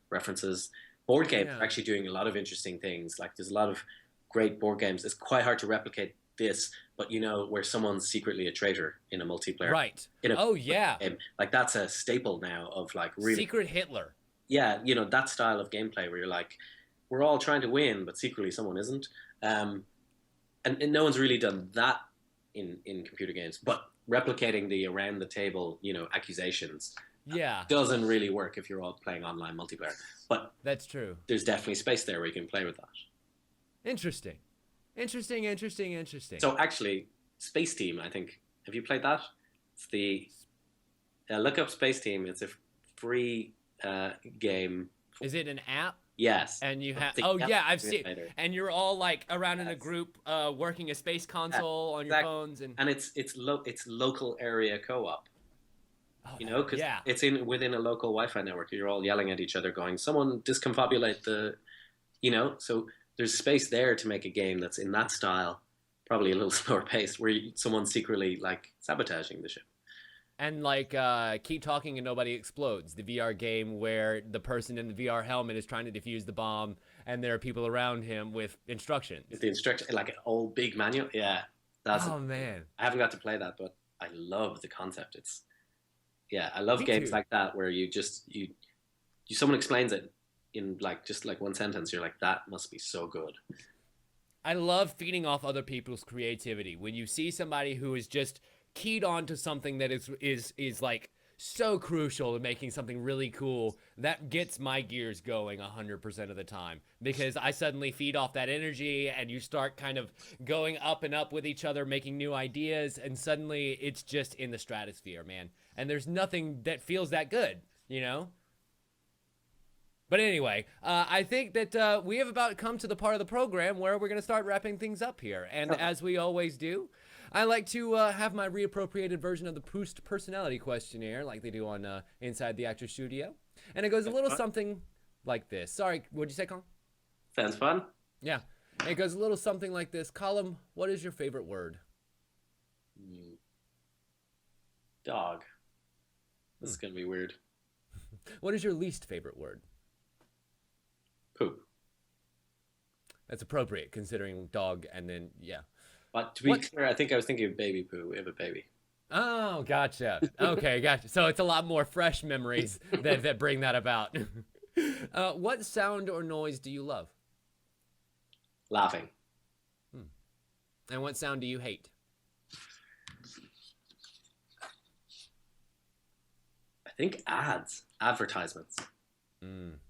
references. Board games are actually doing a lot of interesting things. Like there's a lot of great board games. It's quite hard to replicate this, but where someone's secretly a traitor in a multiplayer. Right. Game. Like that's a staple now of like really Secret Hitler. Yeah, that style of gameplay where you're like, we're all trying to win, but secretly someone isn't. And no one's really done that in computer games, but replicating the around the table, accusations doesn't really work if you're all playing online multiplayer. But that's true. There's definitely space there where you can play with that. Interesting. So actually, Space Team, I think, have you played that? It's the look up Space Team. It's a free game. Is it an app? Yes. And you have I've seen it. And you're all like around in a group working a space console on your phones, and it's local area co-op. Because it's within a local Wi-Fi network. You're all yelling at each other, going, "Someone disconfabulate the," So there's space there to make a game that's in that style, probably a little slower paced, where someone's secretly like sabotaging the ship. And like Keep Talking and Nobody Explodes, the VR game where the person in the VR helmet is trying to defuse the bomb, and there are people around him with instructions. With the instruction, like an old big manual. Yeah. Man. I haven't got to play that, but I love the concept. I love games like that where someone explains it in just like one sentence. You're like, that must be so good. I love feeding off other people's creativity. When you see somebody who is just keyed on to something that is like so crucial to making something really cool, that gets my gears going 100% of the time, because I suddenly feed off that energy and you start kind of going up and up with each other, making new ideas, and suddenly it's just in the stratosphere, man. And there's nothing that feels that good, But anyway, I think that we have about come to the part of the program where we're going to start wrapping things up here. And as we always do, I like to have my reappropriated version of the Proust personality questionnaire, like they do on Inside the Actor Studio. And it goes a little something like this. Sorry, what'd you say, Colm? Sounds fun. Yeah. It goes a little something like this. Colm, what is your favorite word? Dog. This is going to be weird. What is your least favorite word? Poop. That's appropriate, considering dog and then, yeah. But to be clear, I think I was thinking of baby poo. We have a baby. Oh, gotcha. Okay, gotcha. So it's a lot more fresh memories that bring that about. What sound or noise do you love? Laughing. And what sound do you hate? I think advertisements.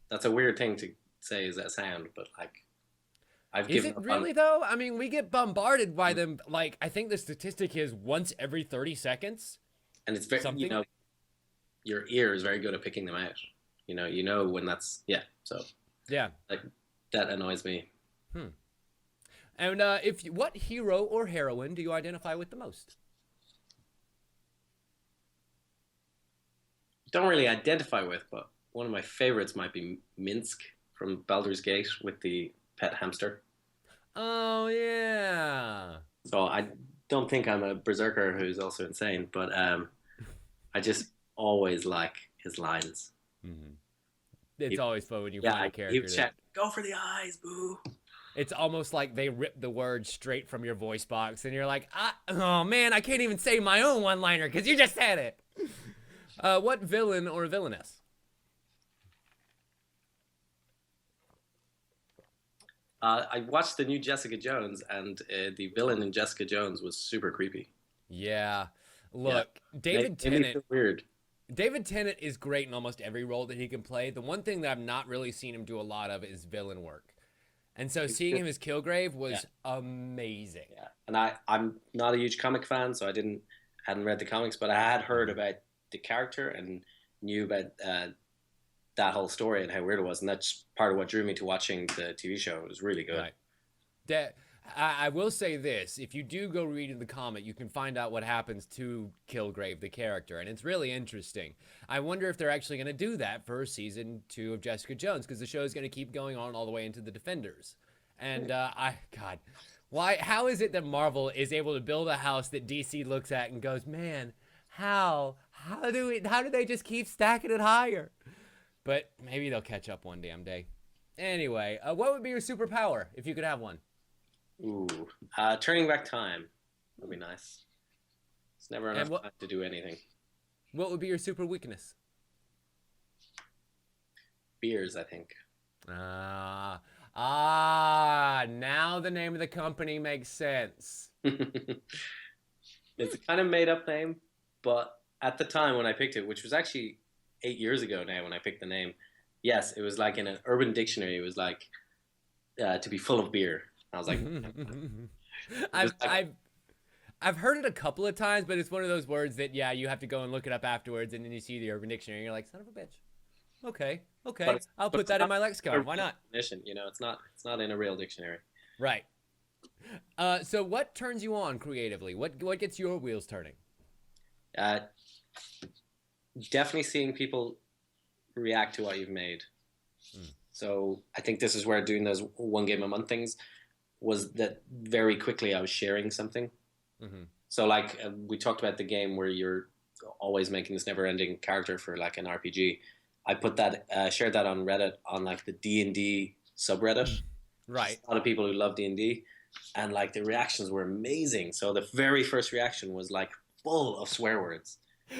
That's a weird thing to say is a sound, but like, Is it really though? I mean, we get bombarded by them. Like, I think the statistic is once every 30 seconds. And it's very, your ear is very good at picking them out. You know when that's, so. Yeah. Like, that annoys me. And what hero or heroine do you identify with the most? Don't really identify with, but one of my favorites might be Minsk from Baldur's Gate with the pet hamster. Oh, yeah. So I don't think I'm a berserker who's also insane, but I just always like his lines. It's always fun when you find a character. He would shout, "Go for the eyes, boo!" It's almost like they rip the words straight from your voice box, and you're like, oh man, I can't even say my own one-liner because you just said it. What villain or villainess? I watched the new Jessica Jones, and the villain in Jessica Jones was super creepy. Yeah. Look, David Tennant. Weird. David Tennant is great in almost every role that he can play. The one thing that I've not really seen him do a lot of is villain work. And so seeing him as Kilgrave was amazing. Yeah, and I'm not a huge comic fan, so hadn't read the comics, but I had heard about the character and knew about that whole story and how weird it was, and that's part of what drew me to watching the TV show. It was really good. Right. I will say this: if you do go read the comic, you can find out what happens to Kilgrave, the character, and it's really interesting. I wonder if they're actually going to do that for season 2 of Jessica Jones, because the show is going to keep going on all the way into the Defenders. And God, why? How is it that Marvel is able to build a house that DC looks at and goes, man, how do they just keep stacking it higher? But maybe they'll catch up one damn day. Anyway, what would be your superpower if you could have one? Ooh, turning back time would be nice. It's never enough time to do anything. What would be your super weakness? Beers, I think. Now the name of the company makes sense. It's a kind of made up name, but at the time when I picked it, which was actually 8 years ago now when I picked the name, yes, it was like in an Urban Dictionary, it was like to be full of beer. I was like, I've heard it a couple of times, but it's one of those words that you have to go and look it up afterwards, and then you see the Urban Dictionary, and you're like, son of a bitch. Okay, I'll put that in my lexicon. Why not? You know, it's not in a real dictionary. Right. So what turns you on creatively? What gets your wheels turning? Definitely seeing people react to what you've made. So I think this is where doing those one game a month things was that very quickly I was sharing something. So like we talked about the game where you're always making this never ending character for like an RPG. I put that, shared that on Reddit on like the D&D subreddit. Right. A lot of people who love D&D, and like the reactions were amazing. So the very first reaction was like full of swear words. So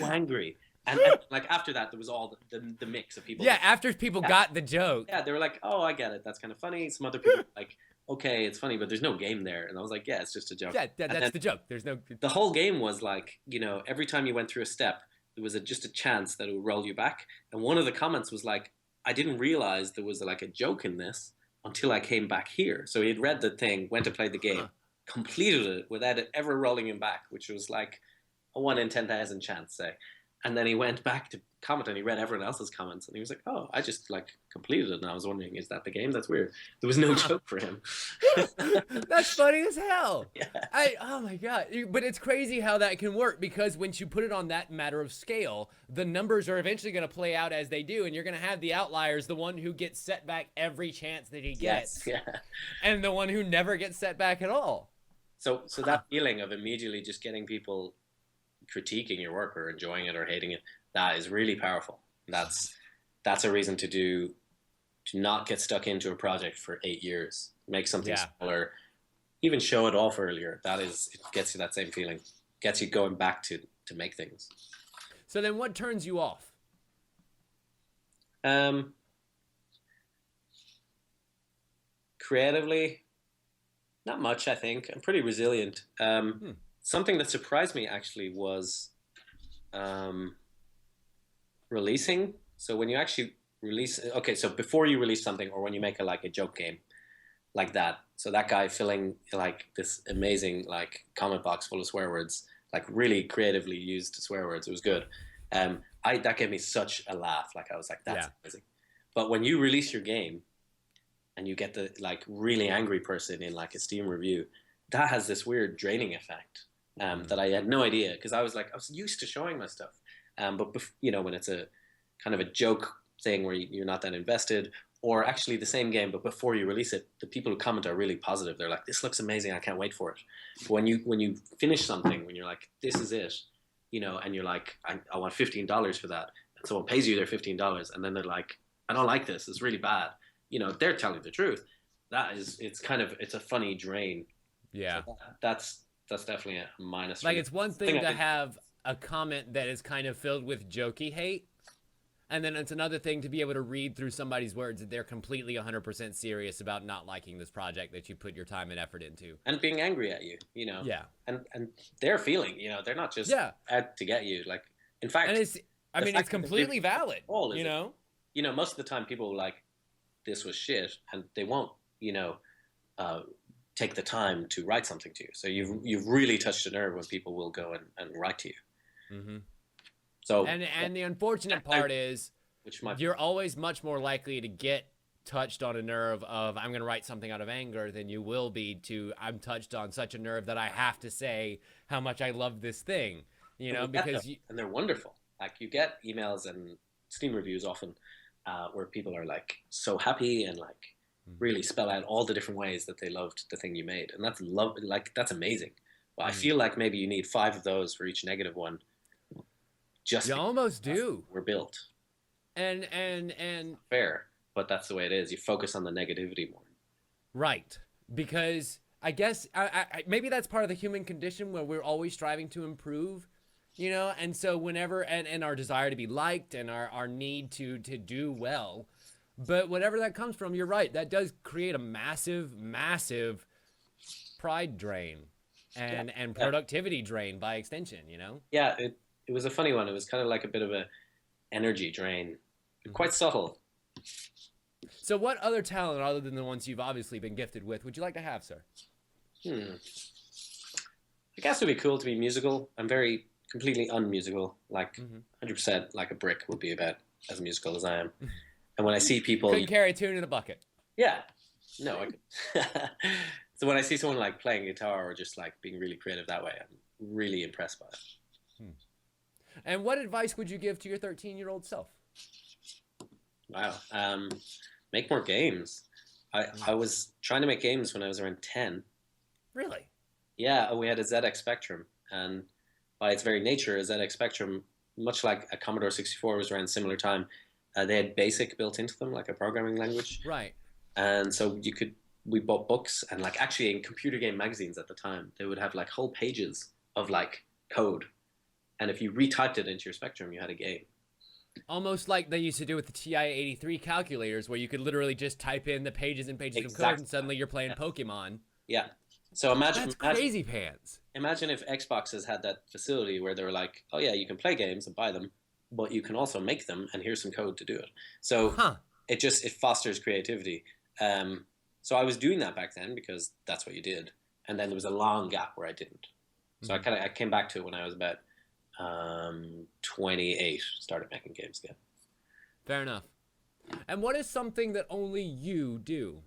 angry. And like after that, there was all the mix of people. Yeah, after people got the joke. Yeah, they were like, "Oh, I get it. That's kind of funny." Some other people were like, "Okay, it's funny, but there's no game there." And I was like, "Yeah, it's just a joke." Yeah, that's the joke. There's no. The whole game was like, you know, every time you went through a step, there was just a chance that it would roll you back. And one of the comments was like, "I didn't realize there was like a joke in this until I came back here." So he had read the thing, went to play the game, completed it without it ever rolling him back, which was like a 1 in 10,000 chance, say. And then he went back to comment and he read everyone else's comments and he was like, "Oh, I just like completed it." And I was wondering, is that the game? That's weird. There was no joke for him. That's funny as hell. Yeah. Oh my God. But it's crazy how that can work, because once you put it on that matter of scale, the numbers are eventually going to play out as they do. And you're going to have the outliers, the one who gets set back every chance that he gets. Yes, and the one who never gets set back at all. So that feeling of immediately just getting people critiquing your work or enjoying it or hating it, that is really powerful. That's a reason to not get stuck into a project for 8 years. Make something smaller, even show it off earlier. It gets you that same feeling, gets you going back to make things. So then what turns you off? Creatively, not much. I think I'm pretty resilient. Something that surprised me actually was releasing. So when you actually release, so before you release something, or when you make a joke game like that, so that guy filling like this amazing like comment box full of swear words, like really creatively used swear words, it was good. That gave me such a laugh. Like I was like, that's amazing. But when you release your game and you get the like really angry person in like a Steam review, that has this weird draining effect. That I had no idea, because I was used to showing my stuff, but you know, when it's a kind of a joke thing where you're not that invested, or actually the same game but before you release it, the people who comment are really positive. They're like, "This looks amazing, I can't wait for it." But when you finish something, when you're like, "This is it," you know, and you're like, I want $15 for that," and someone pays you their $15, and then they're like, "I don't like this, it's really bad," you know, they're telling the truth. It's a funny drain. Yeah. So that's definitely a minus. Like, it's one thing to have a comment that is kind of filled with jokey hate, And then it's another thing to be able to read through somebody's words that they're completely 100% serious about not liking this project that you put your time and effort into. And being angry at you, you know. Yeah. And they're feeling, you know, they're not just Yeah. out to get you. Like, in fact, And it's completely valid, you know? You know, most of the time people are like, this was shit, and they won't, you know, take the time to write something to you. So you've really touched a nerve when people will go and write to you. Mm-hmm. So and the unfortunate part is you're always much more likely to get touched on a nerve of I'm going to write something out of anger than you will be to I'm touched on such a nerve that I have to say how much I love this thing, you know, because and they're wonderful. Like, you get emails and Steam reviews often where people are like so happy and like really spell out all the different ways that they loved the thing you made, and that's amazing. But I feel like maybe you need 5 of those for each negative one. Just you almost do. We're built. And fair, but that's the way it is. You focus on the negativity more. Right. Because I guess maybe that's part of the human condition where we're always striving to improve, you know? And so whenever, and our desire to be liked and our need to do well, but whatever that comes from, you're right. That does create a massive, massive pride drain and productivity drain by extension, you know? Yeah, it was a funny one. It was kind of like a bit of a energy drain, quite subtle. So what other talent, other than the ones you've obviously been gifted with, would you like to have, sir? I guess it would be cool to be musical. I'm very completely unmusical, like 100% like a brick would be about as musical as I am. And when I see people... Couldn't carry a tune in a bucket. Yeah. No, I could. So when I see someone like playing guitar or just like being really creative that way, I'm really impressed by it. And what advice would you give to your 13-year-old self? Wow. Make more games. I was trying to make games when I was around 10. Really? Yeah, we had a ZX Spectrum, and by its very nature, a ZX Spectrum, much like a Commodore 64 was around similar time, they had BASIC built into them, like a programming language. Right. And so we bought books, and like actually in computer game magazines at the time, they would have like whole pages of like code. And if you retyped it into your Spectrum, you had a game. Almost like they used to do with the TI-83 calculators, where you could literally just type in the pages and pages of code, and suddenly you're playing Pokemon. Yeah. So imagine that's crazy pants. Imagine if Xboxes had that facility where they were like, oh yeah, you can play games and buy them, but you can also make them, and here's some code to do it. So it fosters creativity. So I was doing that back then because that's what you did, and then there was a long gap where I didn't. So I came back to it when I was about 28, started making games again. Fair enough. And what is something that only you do?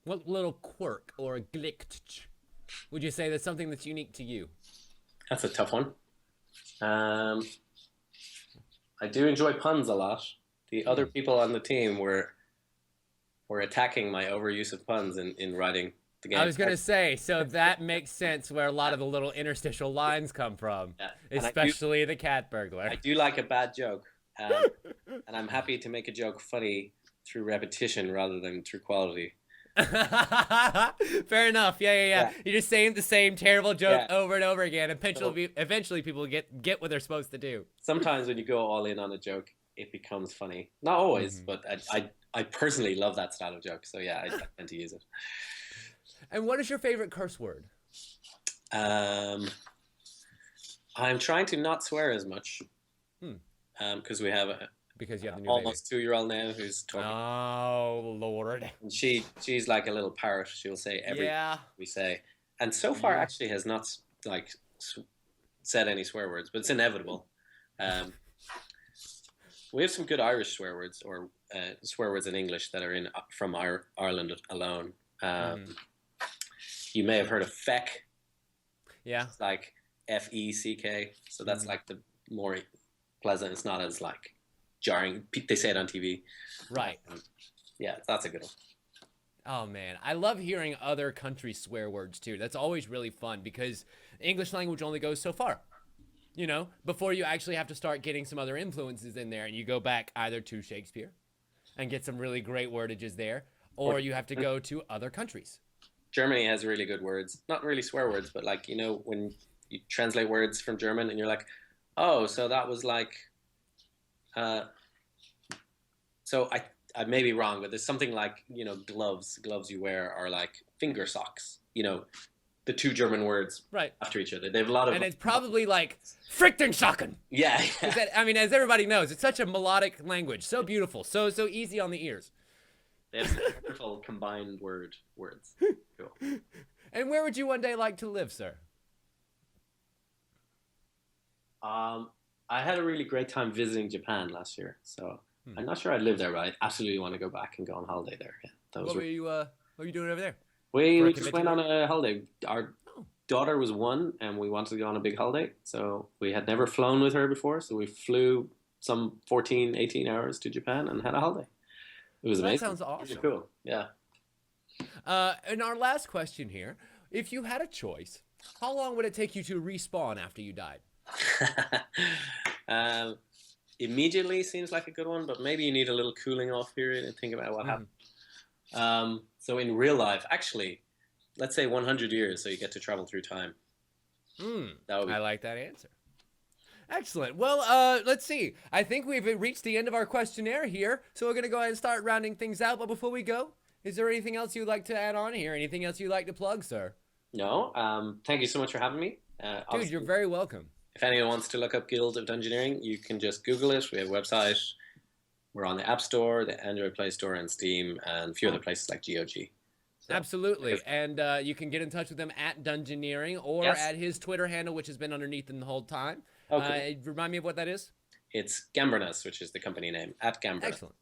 What little quirk or glitch would you say that's something that's unique to you? That's a tough one. I do enjoy puns a lot. The other people on the team were attacking my overuse of puns in writing the game. I was going to say, so that makes sense where a lot of the little interstitial lines come from, especially the cat burglar. I do like a bad joke, and I'm happy to make a joke funny through repetition rather than through quality. Fair enough. Yeah. You're just saying the same terrible joke over and over again. Eventually people get what they're supposed to do. Sometimes when you go all in on a joke, it becomes funny. Not always, but I personally love that style of joke. So yeah, I tend to use it. And what is your favorite curse word? I'm trying to not swear as much. Because we have because you have the new almost 2-year-old now who's talking. Oh Lord! And she's like a little parrot. She'll say everything we say, and so far actually has not like said any swear words, but it's inevitable. We have some good Irish swear words or swear words in English that are from Ireland alone. You may have heard of feck. Yeah, it's like FECK. So that's like the more pleasant. It's not as like jarring. They say it on TV. Right. Yeah, that's a good one. Oh man, I love hearing other countries' swear words too. That's always really fun because English language only goes so far. You know, before you actually have to start getting some other influences in there, and you go back either to Shakespeare and get some really great wordages there, or you have to go to other countries. Germany has really good words. Not really swear words, but like, you know, when you translate words from German, and you're like, oh, so that was like, so I may be wrong, but there's something like, gloves you wear are like finger socks, the two German words Right. after each other. They have a lot of, and it's probably like Frichtensachen. yeah. I mean, as everybody knows, it's such a melodic language, so beautiful, so easy on the ears. They have wonderful combined words. Cool. And where would you one day like to live, sir? I had a really great time visiting Japan last year, so I'm not sure I'd live there, but I absolutely want to go back and go on holiday there. Yeah, What were you doing over there? We just went on a holiday. Our daughter was 1, and we wanted to go on a big holiday, so we had never flown with her before, so we flew some 14, 18 hours to Japan and had a holiday. It was amazing. That sounds awesome. Really cool, yeah. And our last question here, if you had a choice, how long would it take you to respawn after you died? Immediately seems like a good one, but maybe you need a little cooling off period and think about what happened. So in real life, actually, let's say 100 years, so you get to travel through time. I like that answer. Excellent. Well, let's see. I think we've reached the end of our questionnaire here, so we're going to go ahead and start rounding things out. But before we go, is there anything else you'd like to add on here? Anything else you'd like to plug, sir? No. Thank you so much for having me. Dude, you're very welcome. If anyone wants to look up Guild of Dungeoneering, you can just Google it. We have a website. We're on the App Store, the Android Play Store, and Steam, and a few other places like GOG. So, absolutely. And you can get in touch with him at Dungeoneering or at his Twitter handle, which has been underneath him the whole time. Okay. Remind me of what that is? It's Gambrinus, which is the company name, at Gambrinus. Excellent.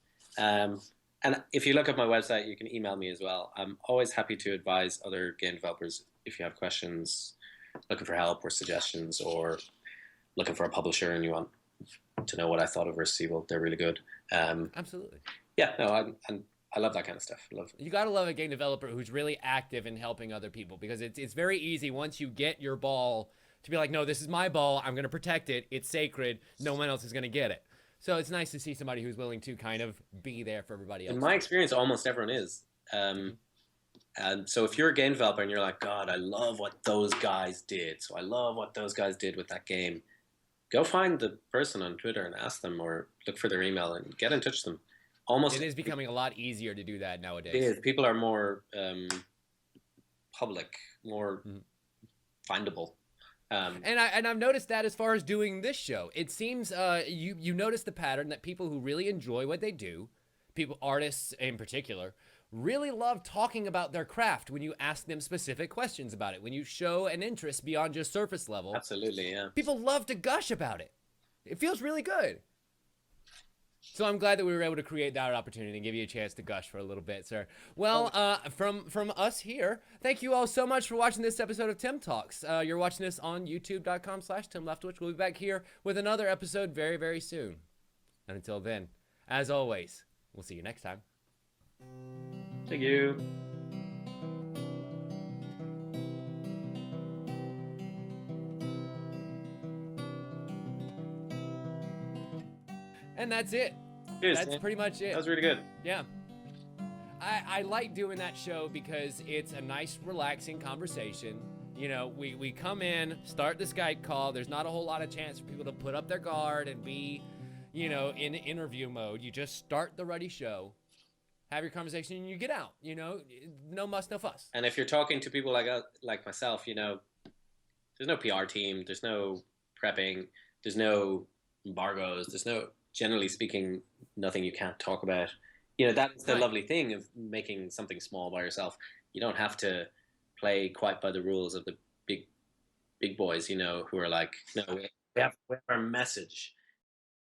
And if you look up my website, you can email me as well. I'm always happy to advise other game developers if you have questions, looking for help or suggestions, or looking for a publisher and you want to know what I thought of Versus Evil. They're really good. Absolutely. Yeah, no, I love that kind of stuff. You gotta love a game developer who's really active in helping other people, because it's very easy once you get your ball to be like, no, this is my ball. I'm gonna protect it. It's sacred. No one else is gonna get it. So it's nice to see somebody who's willing to kind of be there for everybody else. In my experience, almost everyone is. And so if you're a game developer and you're like, God, I love what those guys did. So I love what those guys did with that game. Go find the person on Twitter and ask them, or look for their email and get in touch with them. It is becoming a lot easier to do that nowadays. It is. People are more public, more findable. And I've noticed that as far as doing this show, it seems you notice the pattern that people who really enjoy what they do, artists in particular, really love talking about their craft when you ask them specific questions about it, when you show an interest beyond just surface level. Absolutely, yeah. People love to gush about it. It feels really good. So I'm glad that we were able to create that opportunity and give you a chance to gush for a little bit, sir. Well, from us here, thank you all so much for watching this episode of Tim Talks. You're watching this on youtube.com/Tim Leftwich. We'll be back here with another episode very, very soon. And until then, as always, we'll see you next time. Thank you. And that's it. That's pretty much it. That was really good. Yeah. I like doing that show because it's a nice, relaxing conversation. You know, we come in, start the Skype call. There's not a whole lot of chance for people to put up their guard and be, in interview mode. You just start the ruddy show, have your conversation, and you get out. No muss, no fuss. And if you're talking to people like myself, there's no PR team, there's no prepping, there's no embargoes, there's no, generally speaking, nothing you can't talk about. That's the lovely thing of making something small by yourself. You don't have to play quite by the rules of the big boys, who are like, no, we have our message.